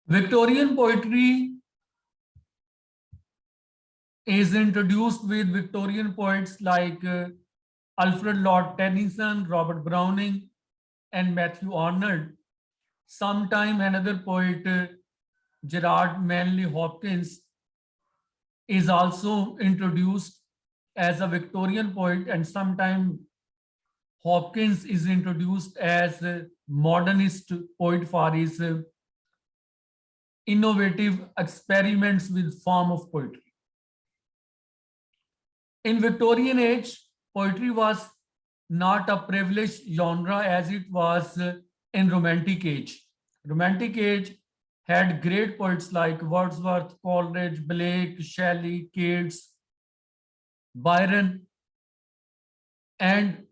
Victorian poetry is introduced with Victorian poets like Alfred Lord Tennyson, Robert Browning, and Matthew Arnold. Sometime another poet, Gerard Manley Hopkins, is also introduced as a Victorian poet, and sometime Hopkins is introduced as a modernist poet for his innovative experiments with form of poetry. In Victorian age, poetry was not a privileged genre as it was in Romantic age. Romantic age had great poets like Wordsworth, Coleridge, Blake, Shelley, Keats, Byron, and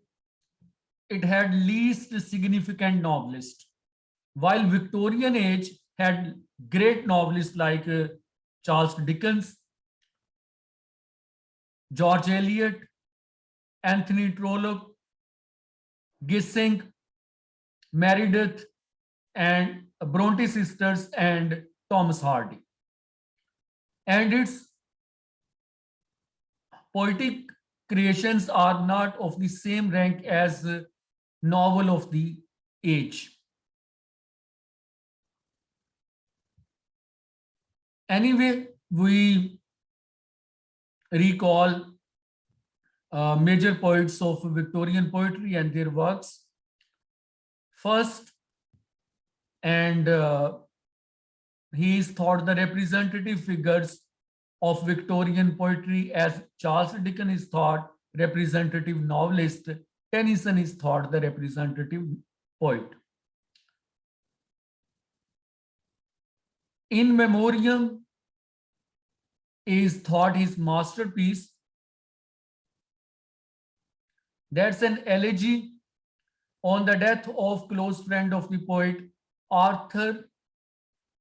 it had least significant novelists. While Victorian age had great novelists like Charles Dickens, George Eliot, Anthony Trollope, Gissing, Meredith, and Bronte sisters, and Thomas Hardy. And its poetic creations are not of the same rank as novel of the age. Anyway, we recall major poets of Victorian poetry and their works. First, and he is thought the representative figures of Victorian poetry, as Charles Dickens is thought representative novelist, Tennyson is thought the representative poet. In Memoriam is thought his masterpiece. That's an elegy on the death of close friend of the poet Arthur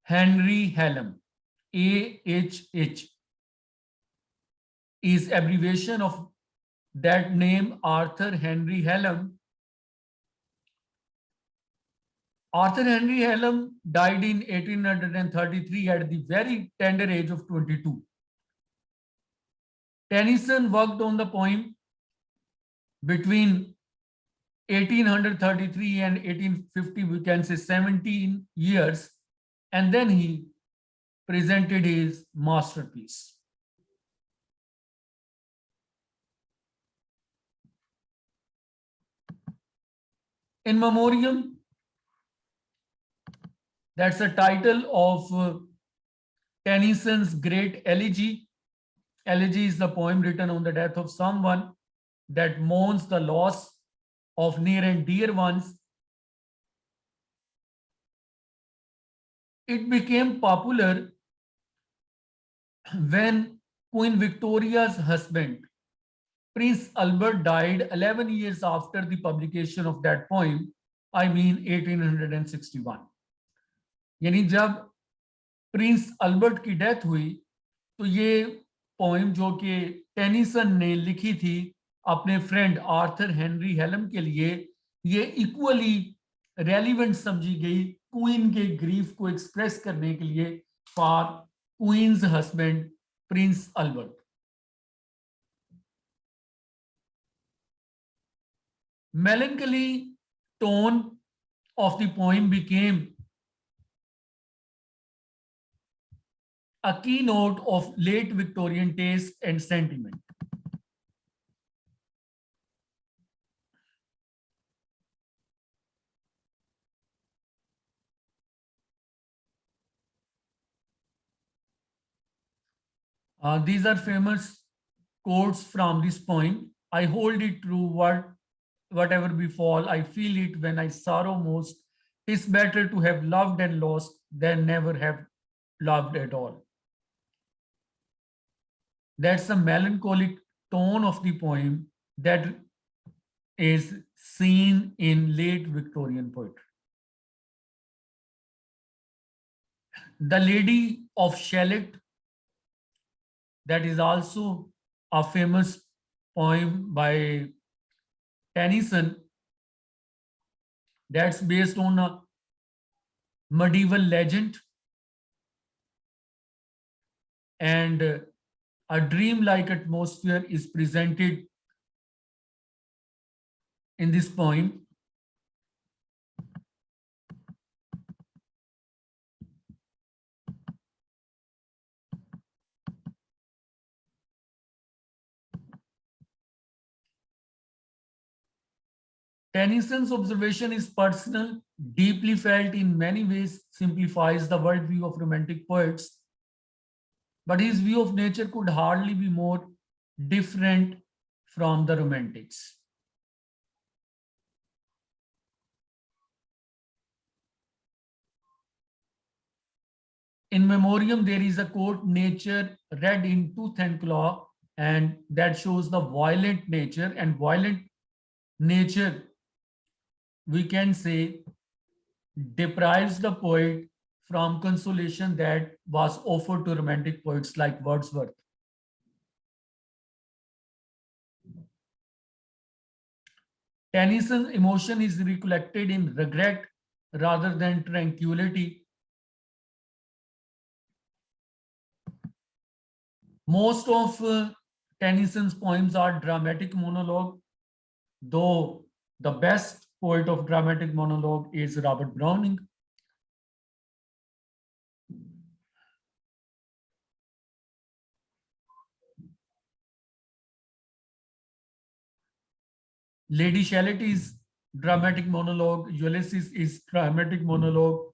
Henry Hallam. AHH is abbreviation of that name, Arthur Henry Hallam. Arthur Henry Hallam died in 1833 at the very tender age of 22. Tennyson worked on the poem between 1833 and 1850, we can say 17 years, and then he presented his masterpiece. In Memoriam, that's a title of Tennyson's great elegy. Elegy is the poem written on the death of someone that mourns the loss of near and dear ones. It became popular when Queen Victoria's husband, Prince Albert, died 11 years after the publication of that poem, I mean 1861. यानी जब Prince Albert की death हुई तो ये poem जो कि Tennyson ने लिखी थी अपने फ्रेंड आर्थर हेनरी हेलम के लिए, ये इक्वली रेलिवेंट समझी गई क्वीन के ग्रीफ को एक्सप्रेस करने के लिए for Queen's husband prince Albert. Melancholy tone of the poem became a keynote of late Victorian taste and sentiment. These are famous quotes from this poem. I hold it true, whatever befall, I feel it when I sorrow most. It's better to have loved and lost than never have loved at all. That's the melancholic tone of the poem that is seen in late Victorian poetry. The Lady of Shalott, that is also a famous poem by Tennyson, that's based on a medieval legend and a dreamlike atmosphere is presented in this poem. Tennyson's observation is personal, deeply felt, in many ways simplifies the worldview of romantic poets, but his view of nature could hardly be more different from the romantics. In Memoriam, there is a quote, nature red in tooth and claw, and that shows the violent nature, and violent nature, we can say, deprives the poet from consolation that was offered to romantic poets like Wordsworth. Tennyson's emotion is recollected in regret rather than tranquility. Most of Tennyson's poems are dramatic monologue, though the best poet of dramatic monologue is Robert Browning. Lady Shallot is dramatic monologue. Ulysses is dramatic monologue.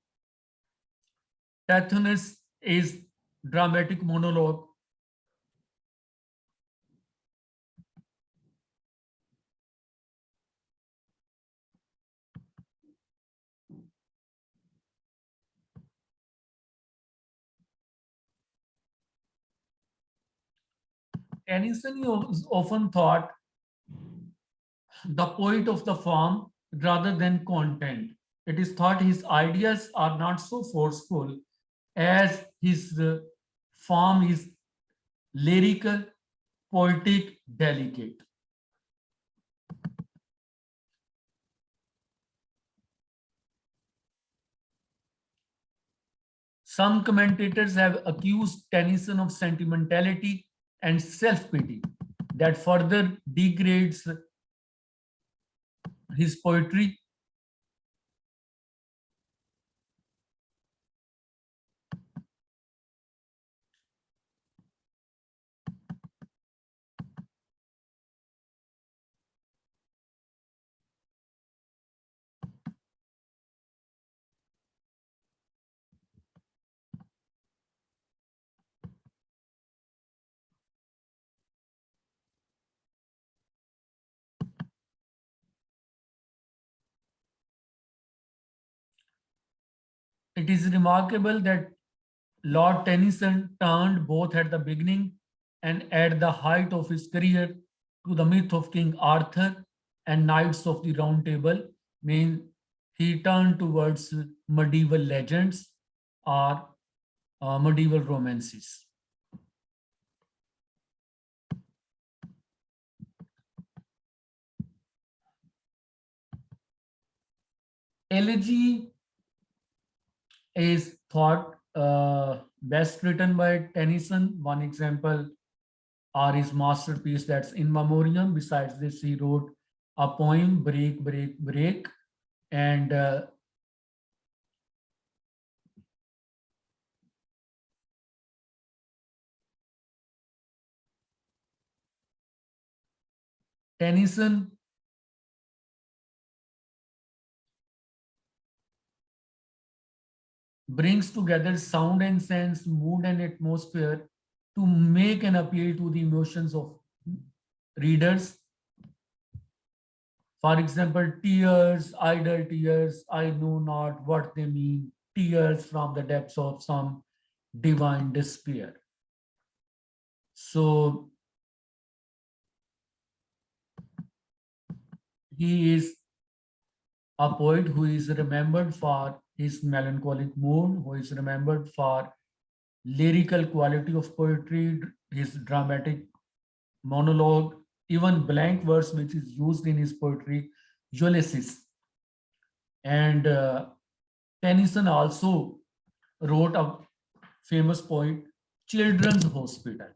Tithonus is dramatic monologue. Tennyson is often thought the poet of the form rather than content. It is thought his ideas are not so forceful as his form is lyrical, poetic, delicate. Some commentators have accused Tennyson of sentimentality and self-pity that further degrades his poetry. It is remarkable that Lord Tennyson turned both at the beginning and at the height of his career to the myth of King Arthur and Knights of the Round Table. Mean he turned towards medieval legends or medieval romances. Elegy is thought best written by Tennyson. One example are his masterpiece, that's In Memoriam. Besides this, he wrote a poem, Break, Break, Break, and Tennyson brings together sound and sense, mood and atmosphere to make an appeal to the emotions of readers. For example, tears, idle tears, I know not what they mean, tears from the depths of some divine despair. So he is a poet who is remembered for his melancholic mood, who is remembered for lyrical quality of poetry, his dramatic monologue, even blank verse which is used in his poetry, Ulysses. And Tennyson also wrote a famous poem children's hospital.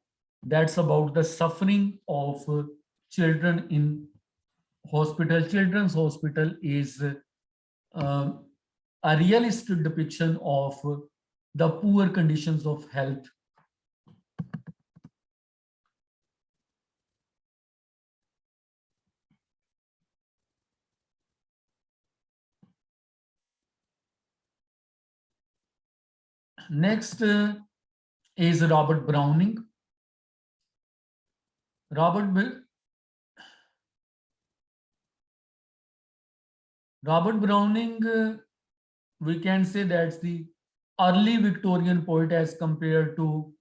That's about the suffering of children in hospital. Children's hospital is a realistic depiction of the poor conditions of health. Next is Robert Browning. Robert Browning, we can say that's the early Victorian poet as compared to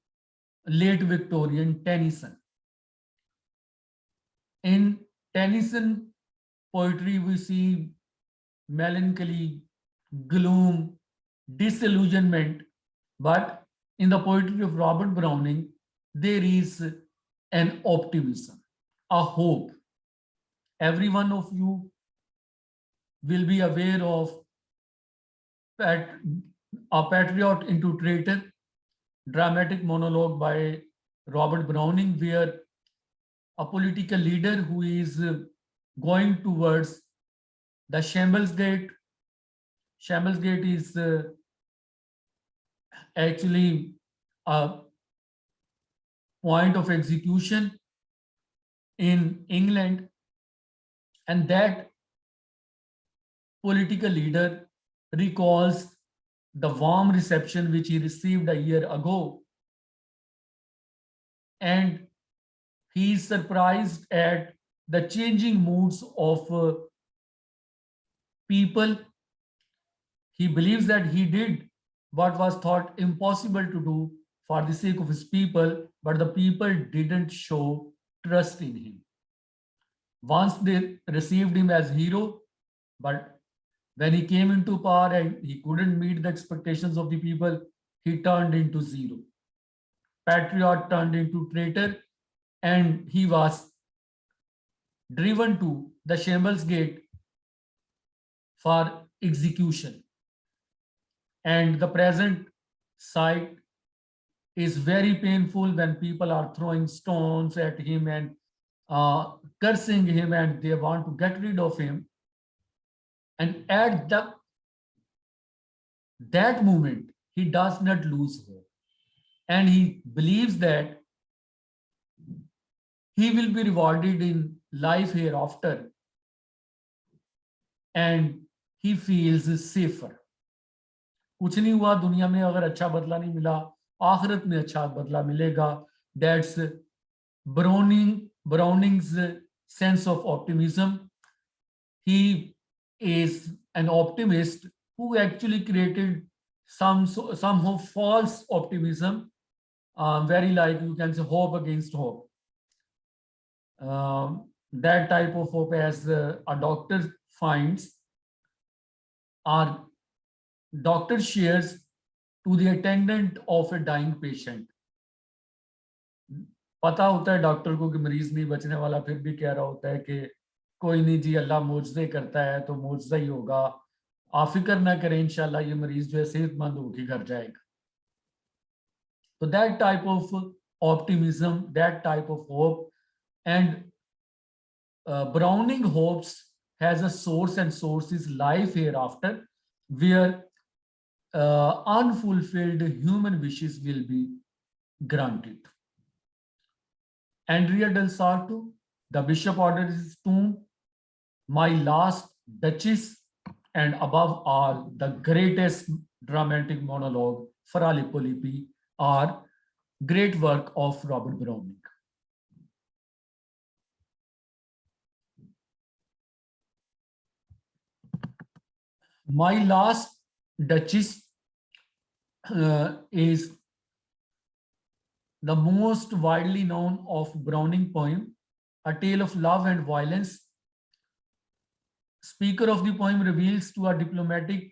late Victorian Tennyson. In Tennyson poetry, we see melancholy, gloom, disillusionment, but in the poetry of Robert Browning, there is an optimism, a hope. Every one of you will be aware of A Patriot into Traitor, dramatic monologue by Robert Browning, where a political leader who is going towards the Shambles Gate. Shambles Gate is actually a point of execution in England, and that political leader recalls the warm reception which he received a year ago, and he is surprised at the changing moods of people. He believes that he did what was thought impossible to do for the sake of his people, but the people didn't show trust in him. Once they received him as hero, but when he came into power and he couldn't meet the expectations of the people, he turned into zero. Patriot turned into traitor, and he was driven to the Shambles Gate for execution. And the present sight is very painful when people are throwing stones at him and cursing him, and they want to get rid of him. And at that moment, he does not lose hope. And he believes that he will be rewarded in life hereafter. And he feels safer. कुछ नहीं हुआ दुनिया में, अगर अच्छा बदला नहीं मिला, आखिरत में अच्छा बदला मिलेगा. That's Browning's sense of optimism. He is an optimist who actually created somehow false optimism, very like you can say hope against hope. That type of hope, as a doctor finds, our doctor shares to the attendant of a dying patient. पता होता है doctor को कि मरीज नहीं बचने वाला, फिर भी कह रहा होता है कि कोई नहीं जी, अल्लाह मुआवजे करता है तो मुआवजा ही होगा, आप फिक्र ना करें, इंशाल्लाह ये मरीज जो है सेहतमंद होकर घर जाएगा. So that type of optimism, that type of hope, and Browning hopes has a source, and source is life hereafter, where unfulfilled human wishes will be granted. Andrea del Sarto, the bishop orders his tomb, my last duchess, and above all, the greatest dramatic monologue, Fra Lippo are great work of Robert Browning. My last duchess is the most widely known of Browning poem, a tale of love and violence. Speaker of the poem reveals to a diplomatic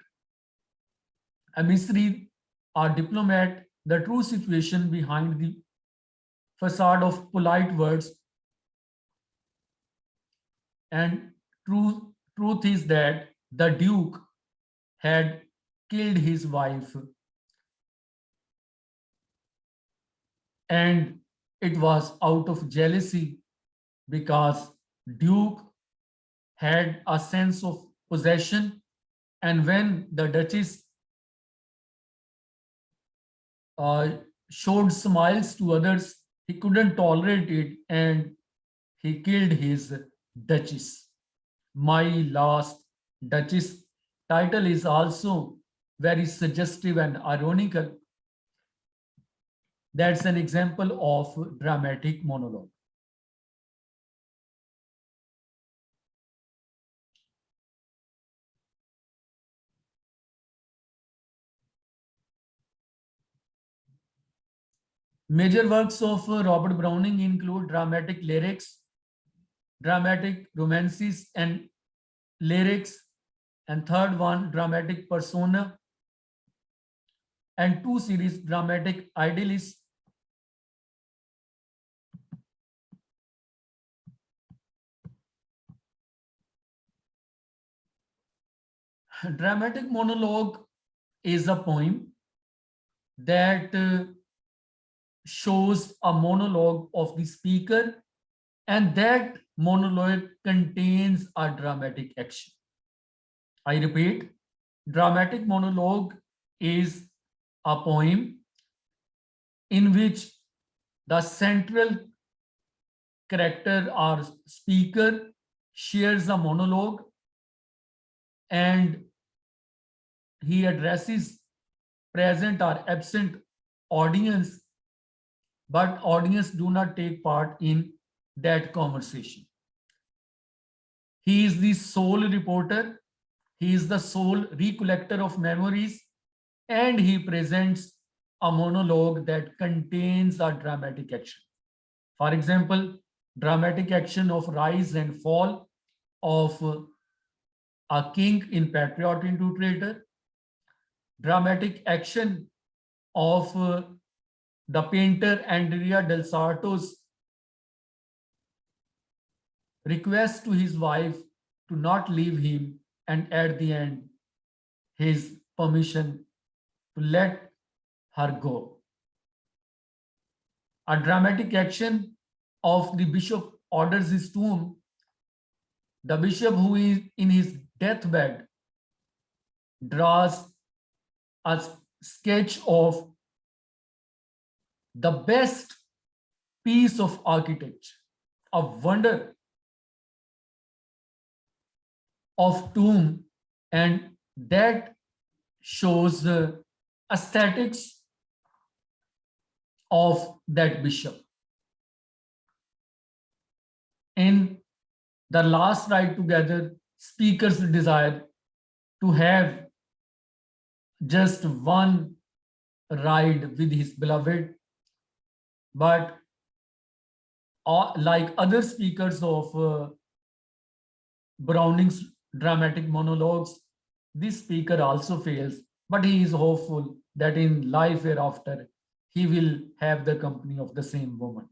emissary or diplomat the true situation behind the facade of polite words. And truth is that the Duke had killed his wife and it was out of jealousy because Duke had a sense of possession, and when the Duchess uh, showed smiles to others, he couldn't tolerate it and he killed his Duchess. My Last Duchess title is also very suggestive and ironical. That's an example of dramatic monologue. Major works of Robert Browning include dramatic lyrics, dramatic romances and lyrics, and third one, dramatic persona, and two series, dramatic idealists. Dramatic monologue is a poem that shows a monologue of the speaker, and that monologue contains a dramatic action. I repeat, dramatic monologue is a poem in which the central character or speaker shares a monologue and he addresses present or absent audience, but audience do not take part in that conversation. He is the sole reporter, he is the sole recollector of memories, and he presents a monologue that contains a dramatic action. For example, dramatic action of rise and fall of a king in Patriot into Traitor, dramatic action of the painter Andrea del Sarto's request to his wife to not leave him, and at the end, his permission to let her go. A dramatic action of the bishop orders his tomb. The bishop, who is in his deathbed, draws a sketch of the best piece of architecture, a wonder of tomb, and that shows the aesthetics of that bishop. In the last ride together, speakers desire to have just one ride with his beloved, but like other speakers of Browning's dramatic monologues, this speaker also fails, but he is hopeful that in life hereafter he will have the company of the same woman.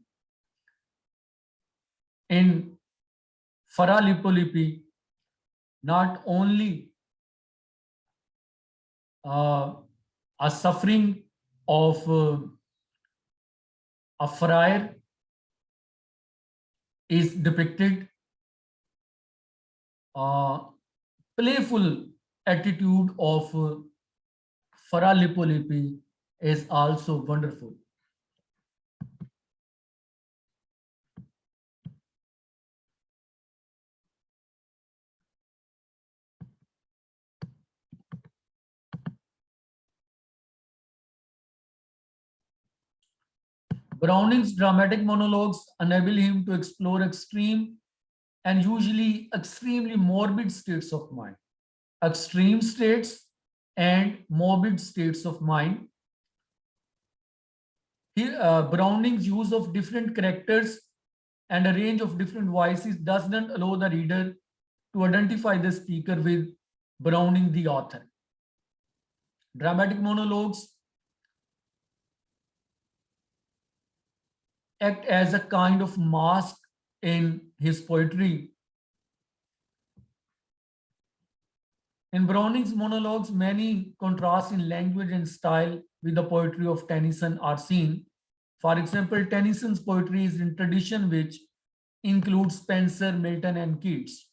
In Faralipolipi, not only a suffering of a friar is depicted, playful attitude of Faralipolipi is also wonderful. Browning's dramatic monologues enable him to explore extreme and usually extremely morbid states of mind. Extreme states and morbid states of mind. Browning's use of different characters and a range of different voices does not allow the reader to identify the speaker with Browning, the author. Dramatic monologues act as a kind of mask in his poetry. In Browning's monologues, many contrasts in language and style with the poetry of Tennyson are seen. For example, Tennyson's poetry is in tradition which includes Spenser, Milton, and Keats.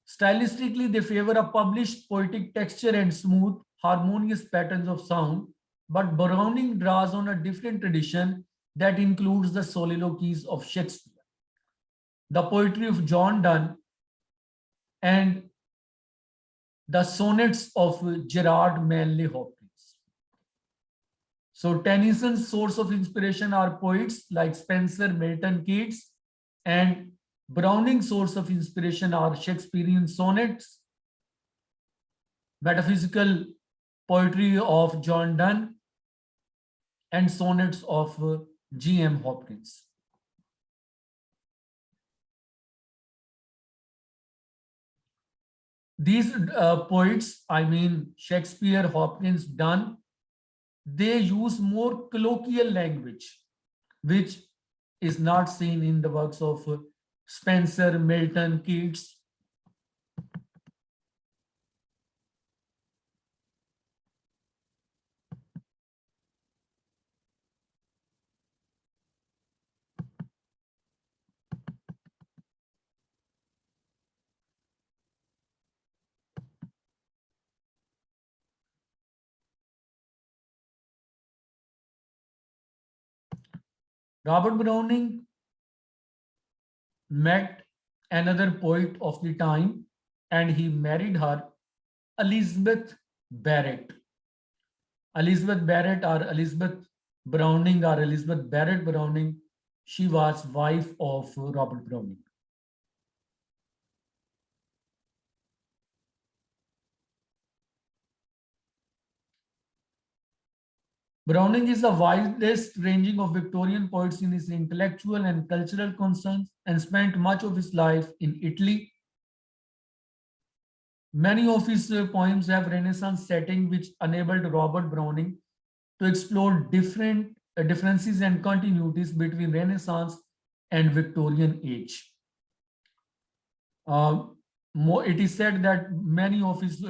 Stylistically, they favor a published poetic texture and smooth, harmonious patterns of sound, but Browning draws on a different tradition that includes the soliloquies of Shakespeare, the poetry of John Donne, and the sonnets of Gerard Manley Hopkins. So Tennyson's source of inspiration are poets like Spenser, Milton, Keats, and Browning's source of inspiration are Shakespearean sonnets, metaphysical poetry of John Donne, and sonnets of G.M. Hopkins. These poets, I mean Shakespeare, Hopkins, Donne, they use more colloquial language, which is not seen in the works of Spenser, Milton, Keats. Robert Browning met another poet of the time and he married her, Elizabeth Barrett. Elizabeth Barrett or Elizabeth Browning or Elizabeth Barrett Browning, she was wife of Robert Browning. Browning is the widest ranging of Victorian poets in his intellectual and cultural concerns and spent much of his life in Italy. Many of his poems have Renaissance setting, which enabled Robert Browning to explore differences and continuities between Renaissance and Victorian age. It is said that many of his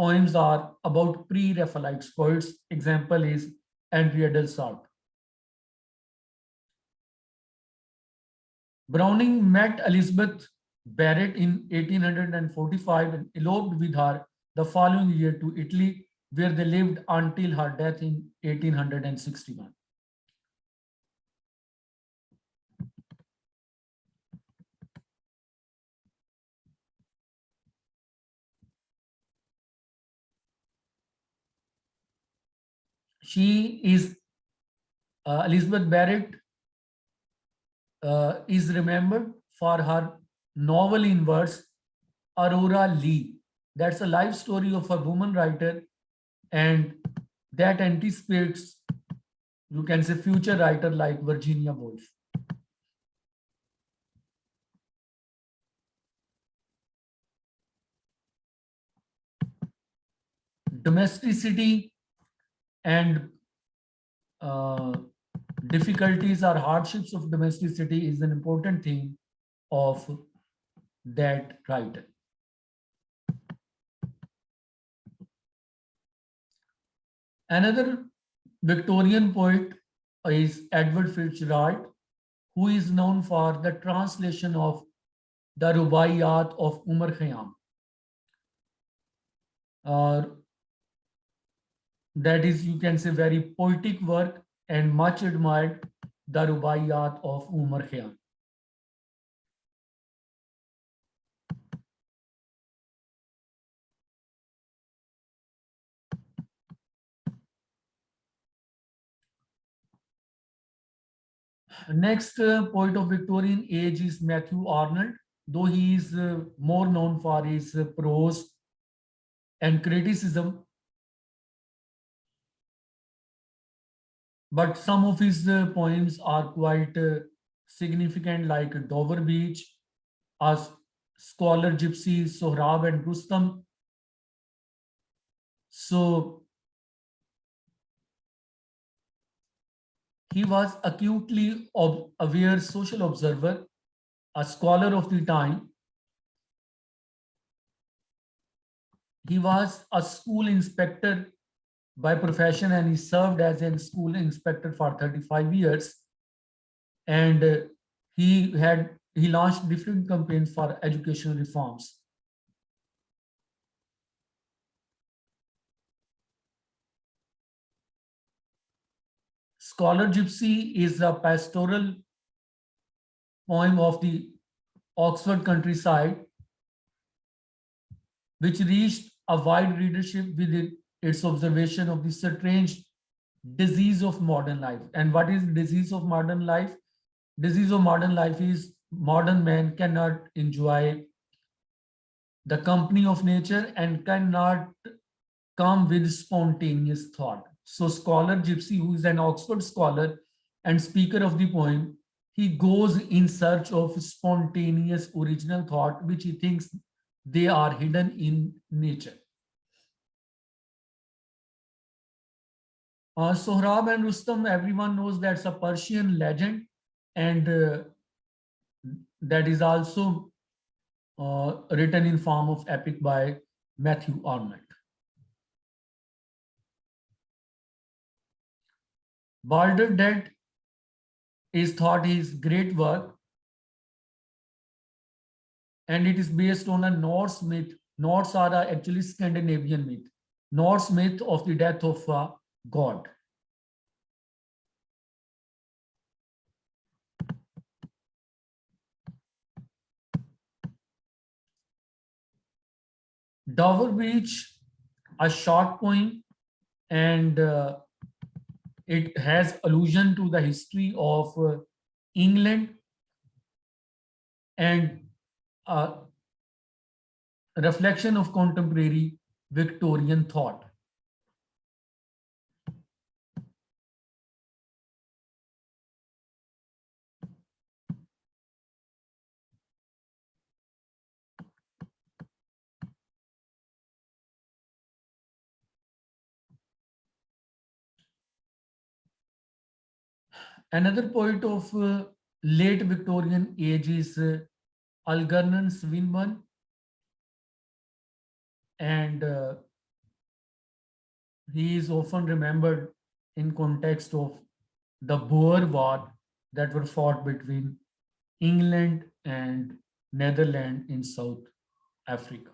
poems are about pre-Raphaelite poets. Example is Andrea del Sarto. Browning met Elizabeth Barrett in 1845 and eloped with her the following year to Italy, where they lived until her death in 1861. She is Elizabeth Barrett is remembered for her novel in verse Aurora Lee. That's a life story of a woman writer, and that anticipates, you can say, future writer like Virginia Woolf. Domesticity and difficulties or hardships of domesticity is an important theme of that writer. Another Victorian poet is Edward Fitzgerald, who is known for the translation of the Rubaiyat of Umar Khayyam. That is, you can say, very poetic work and much admired, the Rubaiyat of Umar Khayyam. Next poet of Victorian age is Matthew Arnold, though he is more known for his prose and criticism. But some of his poems are quite significant, like Dover Beach, as Scholar Gypsy, Sohrab and Rustam. So he was acutely aware social observer, a scholar of the time. He was a school inspector by profession, and he served as a school inspector for 35 years. And he launched different campaigns for educational reforms. Scholar Gypsy is a pastoral poem of the Oxford countryside, which reached a wide readership with its observation of the strange disease of modern life. And what is disease of modern life? Disease of modern life is modern man cannot enjoy the company of nature and cannot come with spontaneous thought. So scholar Gypsy, who is an Oxford scholar and speaker of the poem, he goes in search of spontaneous original thought, which he thinks they are hidden in nature. Sohrab and Rustam, everyone knows that's a Persian legend, and that is also written in form of epic by Matthew Arnold. Balder Dead is thought his great work, and it is based on a Norse myth. Norse are actually Scandinavian myth. Norse myth of the death of a god. Dover Beach, a short poem, and it has allusion to the history of England and a reflection of contemporary Victorian thought. Another poet of late Victorian age is Algernon Swinburne, and he is often remembered in context of the Boer War that were fought between England and Netherlands in South Africa.